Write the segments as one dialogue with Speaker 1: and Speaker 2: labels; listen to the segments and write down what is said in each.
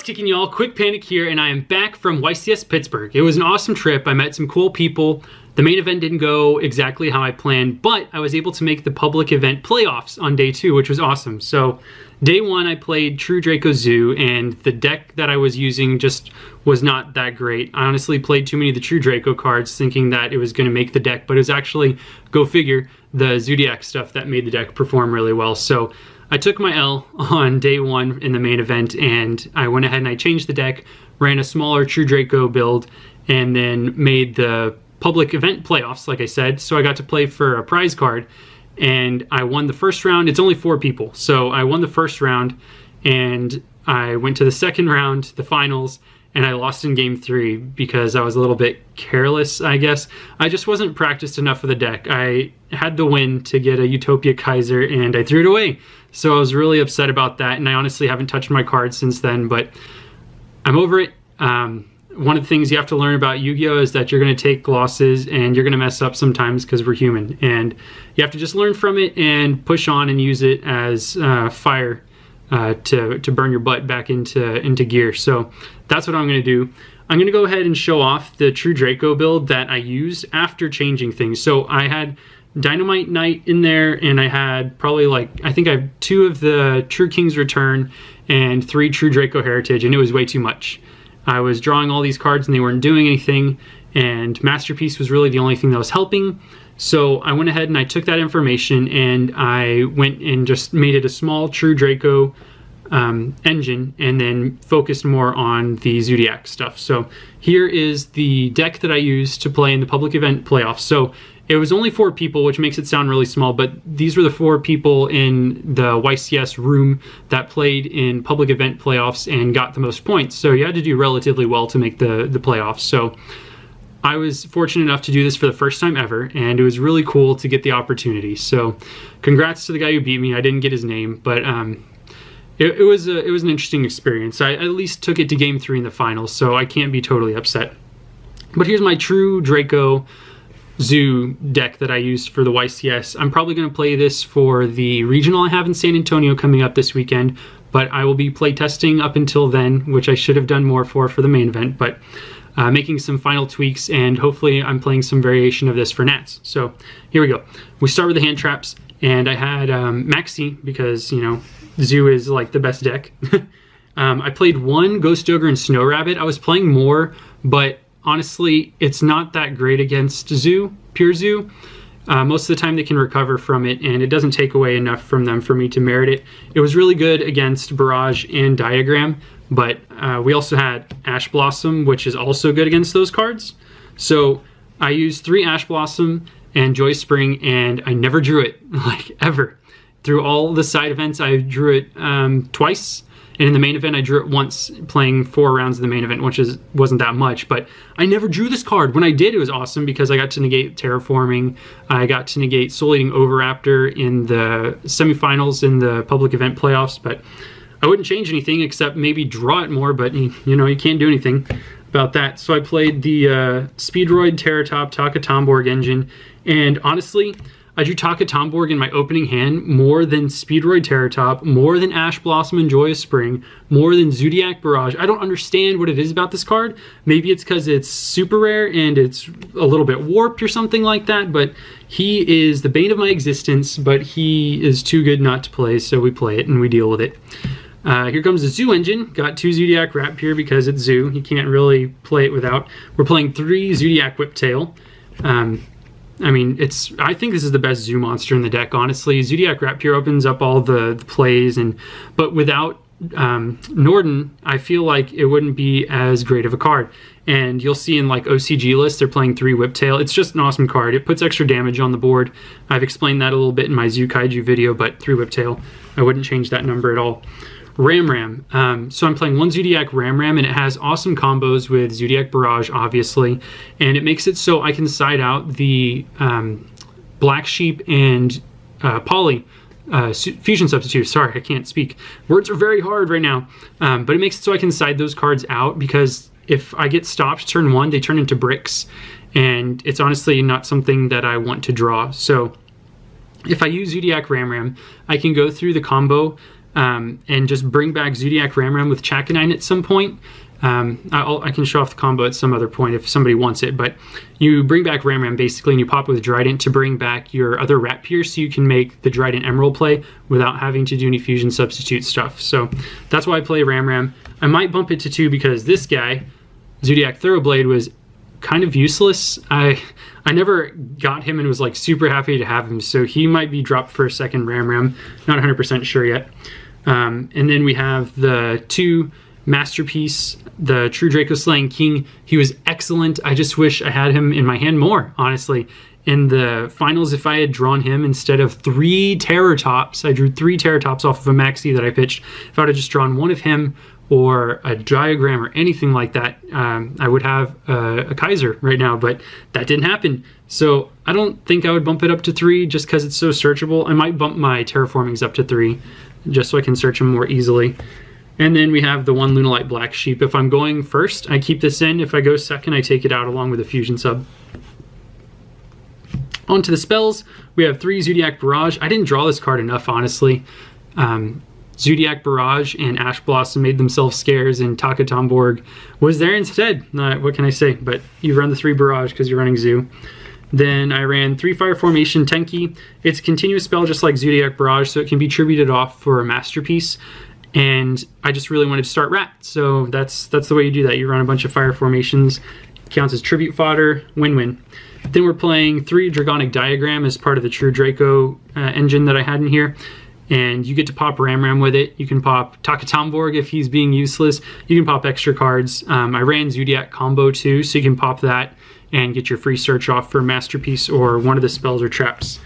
Speaker 1: What's kicking, y'all? Kwikpanik here, and I am back from YCS Pittsburgh. It was an awesome trip. I met some cool people. The main event didn't go exactly how I planned, but I was able to make the public event playoffs on day 2, which was awesome. So day 1, I played true Draco Zoo, and the deck that I was using just was not that great. I honestly played too many of the true Draco cards thinking that it was going to make the deck, but it was actually, go figure, the Zoodiac stuff that made the deck perform really well. So I took my L on day 1 in the main event, and I went ahead and I changed the deck, ran a smaller true Draco build, and then made the public event playoffs, like I said. So I got to play for a prize card, and I won the first round. It's only 4 people, so I won the first round, and I went to the second round, the finals, and I lost in game 3 because I was a little bit careless, I guess. I just wasn't practiced enough for the deck. I had the win to get a Utopia Kaiser, and I threw it away. So I was really upset about that, and I honestly haven't touched my cards since then, but I'm over it. One of the things you have to learn about Yu-Gi-Oh! Is that you're going to take losses and you're going to mess up sometimes because we're human. And you have to just learn from it and push on and use it as fire to burn your butt back into gear. So that's what I'm going to do. I'm going to go ahead and show off the true Draco build that I used after changing things. So I had Dynamite Knight in there, and I had probably I think I have 2 of the True King's Return and 3 True Draco Heritage, and it was way too much. I was drawing all these cards and they weren't doing anything, and Masterpiece was really the only thing that was helping. So I went ahead and I took that information and I went and just made it a small True Draco engine, and then focused more on the Zoodiac stuff. So here is the deck that I used to play in the public event playoffs. So it was only 4 people, which makes it sound really small, but these were the 4 people in the YCS room that played in public event playoffs and got the most points. So you had to do relatively well to make the playoffs. So I was fortunate enough to do this for the first time ever, and it was really cool to get the opportunity. So congrats to the guy who beat me. I didn't get his name, but it was an interesting experience. I at least took it to game 3 in the finals, so I can't be totally upset. But here's my true Draco Zoo deck that I used for the YCS. I'm probably going to play this for the regional I have in San Antonio coming up this weekend, but I will be play testing up until then, which I should have done more for the main event, but making some final tweaks, and hopefully I'm playing some variation of this for Nats. So here we go. We start with the hand traps, and I had Maxi because, you know, Zoo is like the best deck. I played 1 Ghost Ogre and Snow Rabbit. I was playing more, but honestly, it's not that great against Zoo, pure Zoo. Most of the time they can recover from it, and it doesn't take away enough from them for me to merit it. It was really good against Barrage and Diagram, but we also had Ash Blossom, which is also good against those cards. So I used 3 Ash Blossom and Joy Spring, and I never drew it, like, ever. Through all the side events, I drew it twice. And in the main event, I drew it once, playing 4 rounds of the main event, which wasn't that much. But I never drew this card. When I did, it was awesome because I got to negate Terraforming. I got to negate Soul Eating Overraptor in the semifinals in the public event playoffs. But I wouldn't change anything except maybe draw it more. But, you know, you can't do anything about that. So I played the Speedroid Terratop Taka Tomborg engine. And honestly, I drew Taka Tomborg in my opening hand more than Speedroid Terratop, more than Ash Blossom and Joyous Spring, more than Zoodiac Barrage. I don't understand what it is about this card. Maybe it's because it's super rare and it's a little bit warped or something like that, but he is the bane of my existence, but he is too good not to play, so we play it and we deal with it. Here comes the Zoo engine. Got 2 Zoodiac Rapture because it's Zoo. You can't really play it without. We're playing 3 Zoodiac Whiptail. I mean, I think this is the best Zoo monster in the deck, honestly. Zoodiac Rapture opens up all the plays, but without Norden, I feel like it wouldn't be as great of a card. And you'll see in like OCG lists, they're playing 3 Whiptail. It's just an awesome card. It puts extra damage on the board. I've explained that a little bit in my Zoo Kaiju video, but 3 Whiptail, I wouldn't change that number at all. Ram. So I'm playing 1 Zoodiac Ram, and it has awesome combos with Zoodiac Barrage, obviously, and it makes it so I can side out the Black Sheep and Poly Fusion Substitute. Sorry, I can't speak. Words are very hard right now, but it makes it so I can side those cards out because if I get stopped turn 1, they turn into bricks, and it's honestly not something that I want to draw. So if I use Zoodiac Ram, I can go through the combo and just bring back Zoodiac Ramram with Chakanine at some point. I can show off the combo at some other point if somebody wants it, but you bring back Ramram basically and you pop it with Drident to bring back your other Rat Pierce so you can make the Drident Emerald play without having to do any fusion substitute stuff. So that's why I play Ramram. I might bump it to 2 because this guy, Zoodiac Thoroughblade, was kind of useless. I never got him and was like super happy to have him, so he might be dropped for a second Ramram. Not 100% sure yet. And then we have the 2 Masterpiece, the True Draco Slaying King. He was excellent. I just wish I had him in my hand more, honestly. In the finals, if I had drawn him instead of 3 Terror Tops, I drew 3 Terror Tops off of a Maxi that I pitched. If I would have just drawn one of him or a Diagram or anything like that, I would have a Kaiser right now, but that didn't happen. So I don't think I would bump it up to 3 just because it's so searchable. I might bump my Terraformings up to 3 just so I can search them more easily. And then we have the 1 Lunalight Black Sheep. If I'm going first, I keep this in. If I go second, I take it out along with a Fusion Sub. On to the spells. We have 3 Zoodiac Barrage. I didn't draw this card enough, honestly. Zoodiac Barrage and Ash Blossom made themselves scarce, and Takatomborg was there instead. What can I say? But you run the 3 Barrage because you're running Zoo. Then I ran 3 Fire Formation Tenki. It's a continuous spell just like Zoodiac Barrage, so it can be tributed off for a Masterpiece. And I just really wanted to start Rat, so that's the way you do that. You run a bunch of Fire Formations, counts as tribute fodder, win-win. Then we're playing 3 Dragonic Diagram as part of the True Draco engine that I had in here. And you get to pop Ramram with it. You can pop Takatomborg if he's being useless. You can pop extra cards. I ran Zoodiac Combo too, so you can pop that and get your free search off for Masterpiece or one of the spells or traps.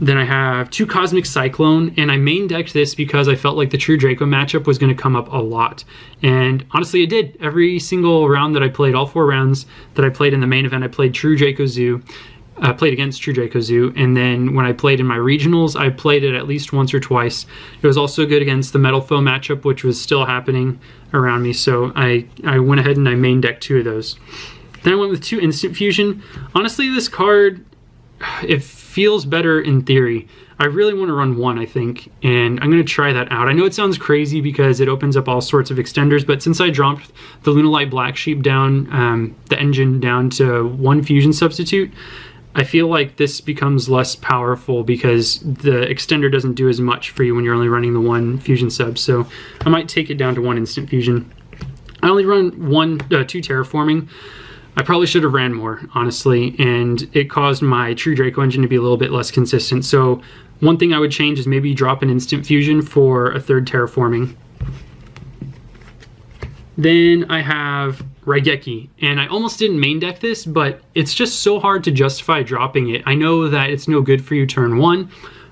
Speaker 1: Then I have 2 Cosmic Cyclone, and I main decked this because I felt like the True Draco matchup was going to come up a lot. And honestly, it did. Every single round that I played, all 4 rounds that I played in the main event, I played True Draco Zoo. Played against True Draco Zoo, and then when I played in my regionals, I played it at least once or twice. It was also good against the Metal Foe matchup, which was still happening around me, so I went ahead and I main decked 2 of those. Then I went with 2 Instant Fusion. Honestly, this card, it feels better in theory. I really want to run 1, I think, and I'm going to try that out. I know it sounds crazy because it opens up all sorts of extenders, but since I dropped the Lunalight Black Sheep down, the engine down to 1 Fusion substitute, I feel like this becomes less powerful because the extender doesn't do as much for you when you're only running the 1 Fusion sub, so I might take it down to 1 Instant Fusion. I only run 2 Terraforming. I probably should have ran more, honestly, and it caused my True Draco engine to be a little bit less consistent. So one thing I would change is maybe drop an Instant Fusion for a 3rd Terraforming. Then I have Raigeki, and I almost didn't main deck this, but it's just so hard to justify dropping it. I know that it's no good for you turn 1,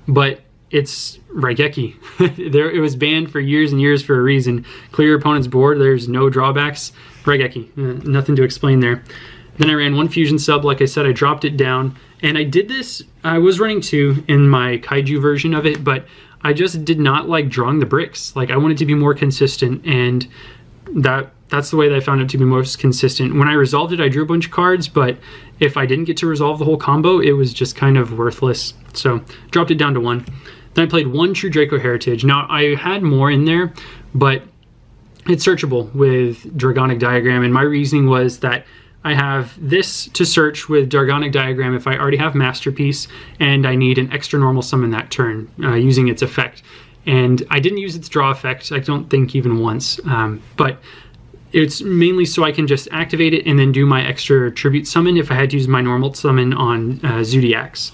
Speaker 1: but it's Raigeki. It was banned for years and years for a reason. Clear your opponent's board, there's no drawbacks. Raigeki, nothing to explain there. Then I ran 1 Fusion sub, like I said, I dropped it down, and I did this, I was running 2 in my Kaiju version of it, but I just did not like drawing the bricks. Like, I wanted to be more consistent, and that's the way that I found it to be most consistent. When I resolved it, I drew a bunch of cards, but if I didn't get to resolve the whole combo, it was just kind of worthless. So dropped it down to 1. Then I played 1 True Draco Heritage. Now I had more in there, but it's searchable with Dragonic Diagram, and my reasoning was that I have this to search with Dragonic Diagram if I already have Masterpiece, and I need an extra normal summon that turn using its effect. And I didn't use its draw effect, I don't think even once, but it's mainly so I can just activate it and then do my extra tribute summon if I had to use my normal summon on Zoodiacs.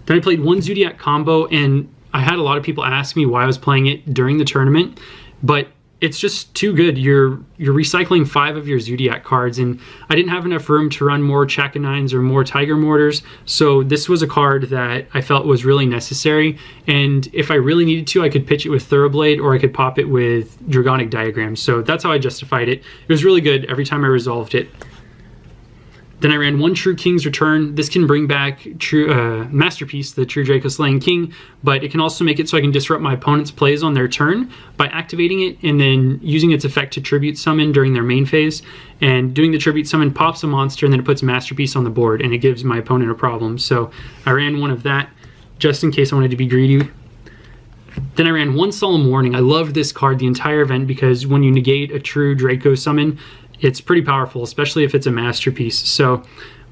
Speaker 1: Then I played 1 Zoodiac combo, and I had a lot of people ask me why I was playing it during the tournament, but it's just too good. You're recycling 5 of your Zoodiac cards, and I didn't have enough room to run more Chakanines or more Tiger Mortars, so this was a card that I felt was really necessary, and if I really needed to, I could pitch it with Thoroughblade, or I could pop it with Dragonic Diagram, so that's how I justified it. It was really good every time I resolved it. Then I ran 1 True King's Return. This can bring back Masterpiece, the True Draco Slaying King, but it can also make it so I can disrupt my opponent's plays on their turn by activating it and then using its effect to Tribute Summon during their main phase. And doing the Tribute Summon pops a monster, and then it puts Masterpiece on the board, and it gives my opponent a problem. So I ran 1 of that just in case I wanted to be greedy. Then I ran one Solemn Warning. I loved this card the entire event because when you negate a true Draco summon, it's pretty powerful, especially if it's a masterpiece. So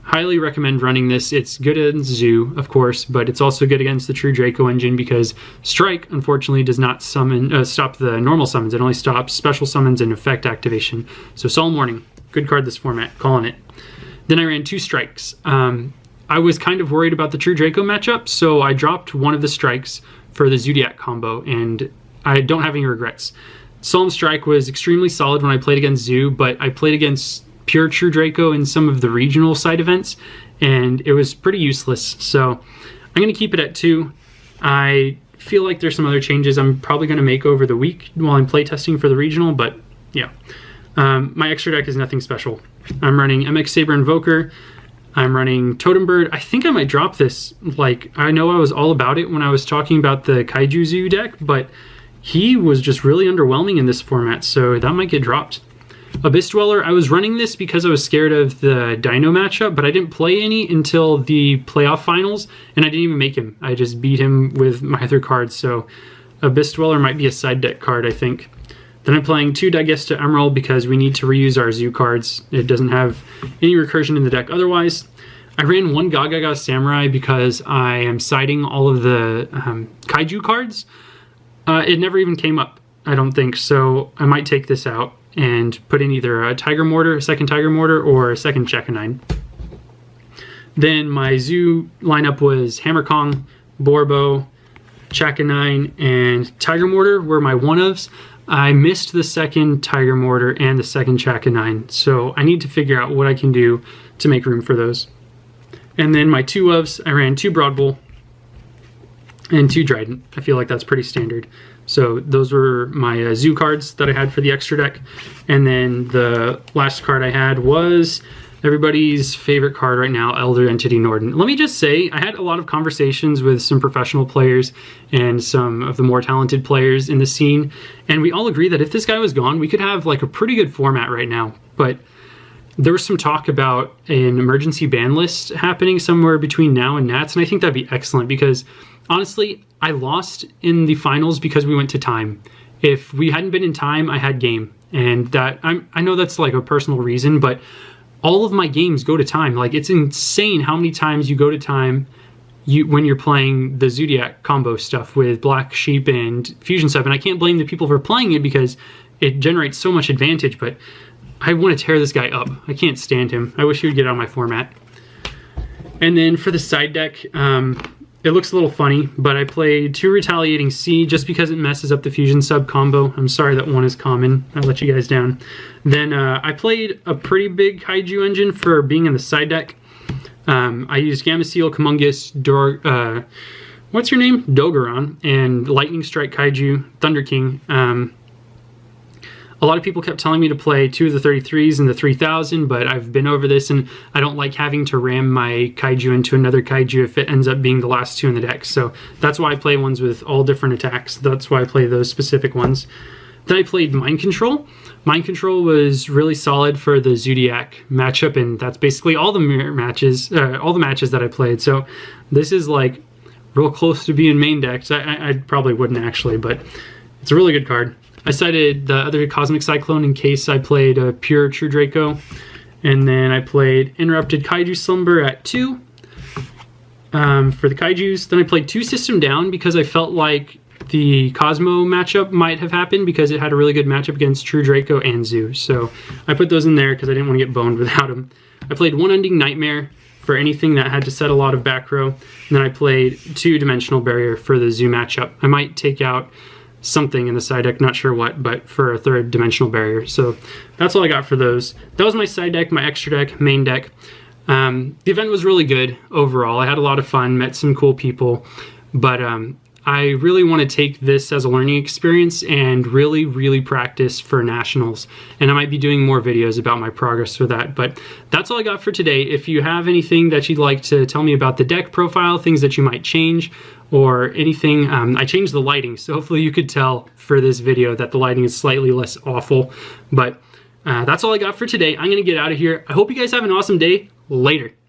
Speaker 1: highly recommend running this. It's good against Zoo, of course, but it's also good against the true Draco engine because Strike, unfortunately, does not stop the normal summons. It only stops special summons and effect activation. So Solemn Warning, good card this format, calling it. Then I ran 2 Strikes. I was kind of worried about the true Draco matchup, so I dropped one of the Strikes for the Zoodiac combo, and I don't have any regrets. Solemn Strike was extremely solid when I played against Zoo, but I played against pure true Draco in some of the regional side events, and it was pretty useless. So I'm going to keep it at 2. I feel like there's some other changes I'm probably going to make over the week while I'm playtesting for the regional, but yeah. My extra deck is nothing special. I'm running MX Saber Invoker. I'm running Totem Bird. I think I might drop this. Like, I know I was all about it when I was talking about the Kaiju Zoo deck, but he was just really underwhelming in this format, so that might get dropped. Abyss Dweller, I was running this because I was scared of the Dino matchup, but I didn't play any until the playoff finals, and I didn't even make him. I just beat him with my other cards, so Abyss Dweller might be a side deck card, I think. Then I'm playing 2 Digesta Emerald because we need to reuse our Zoo cards. It doesn't have any recursion in the deck otherwise. I ran 1 Gagaga Samurai because I am siding all of the Kaiju cards. It never even came up, I don't think, so I might take this out and put in either a Tiger Mortar, a second Tiger Mortar, or a second Chakanine. Then my Zoo lineup was Hammer Kong, Borbo, Chakanine, and Tiger Mortar were my one-ofs. I missed the second Tiger Mortar and the second Chakanine, so I need to figure out what I can do to make room for those. And then my 2-ofs, I ran 2 Broad Bull and 2 Dryden. I feel like that's pretty standard. So those were my Zoo cards that I had for the extra deck. And then the last card I had was everybody's favorite card right now, Elder Entity Norden. Let me just say, I had a lot of conversations with some professional players and some of the more talented players in the scene, and we all agree that if this guy was gone, we could have like a pretty good format right now. But there was some talk about an emergency ban list happening somewhere between now and Nats, and I think that'd be excellent because honestly, I lost in the finals because we went to time. If we hadn't been in time, I had game, and that I know that's like a personal reason, but all of my games go to time. Like, it's insane how many times you go to time when you're playing the Zoodiac combo stuff with Black Sheep and Fusion stuff, and I can't blame the people for playing it because it generates so much advantage, but I want to tear this guy up. I can't stand him. I wish he would get out of my format. And then for the side deck, it looks a little funny, but I played 2 Retaliating Sea just because it messes up the Fusion sub combo. I'm sorry that one is common. I let you guys down. Then I played a pretty big Kaiju engine for being in the side deck. I used Gamma Seal, Kumungus, what's your name? Dogeron, and Lightning Strike Kaiju, Thunder King. A lot of people kept telling me to play 2 of the 33s and the 3000, but I've been over this and I don't like having to ram my Kaiju into another Kaiju if it ends up being the last 2 in the deck. So that's why I play ones with all different attacks. That's why I play those specific ones. Then I played Mind Control. Mind Control was really solid for the Zoodiac matchup, and that's basically all the matches that I played. So this is like real close to being main decks. I probably wouldn't actually, but it's a really good card. I cited the other Cosmic Cyclone in case I played a pure True Draco. And then I played Interrupted Kaiju Slumber at 2 for the Kaijus. Then I played 2 System Down because I felt like the Cosmo matchup might have happened because it had a really good matchup against True Draco and Zoo. So I put those in there because I didn't want to get boned without them. I played 1 Ending Nightmare for anything that had to set a lot of back row. And then I played 2 Dimensional Barrier for the Zoo matchup. I might take out something in the side deck, not sure what, but for a 3rd Dimensional Barrier. So that's all I got for those. That was my side deck, my extra deck, main deck. The event was really good overall. I had a lot of fun, met some cool people, but I really want to take this as a learning experience and really practice for nationals. And I might be doing more videos about my progress with that. But that's all I got for today. If you have anything that you'd like to tell me about the deck profile, things that you might change, or anything, I changed the lighting. So hopefully you could tell for this video that the lighting is slightly less awful. But that's all I got for today. I'm going to get out of here. I hope you guys have an awesome day. Later.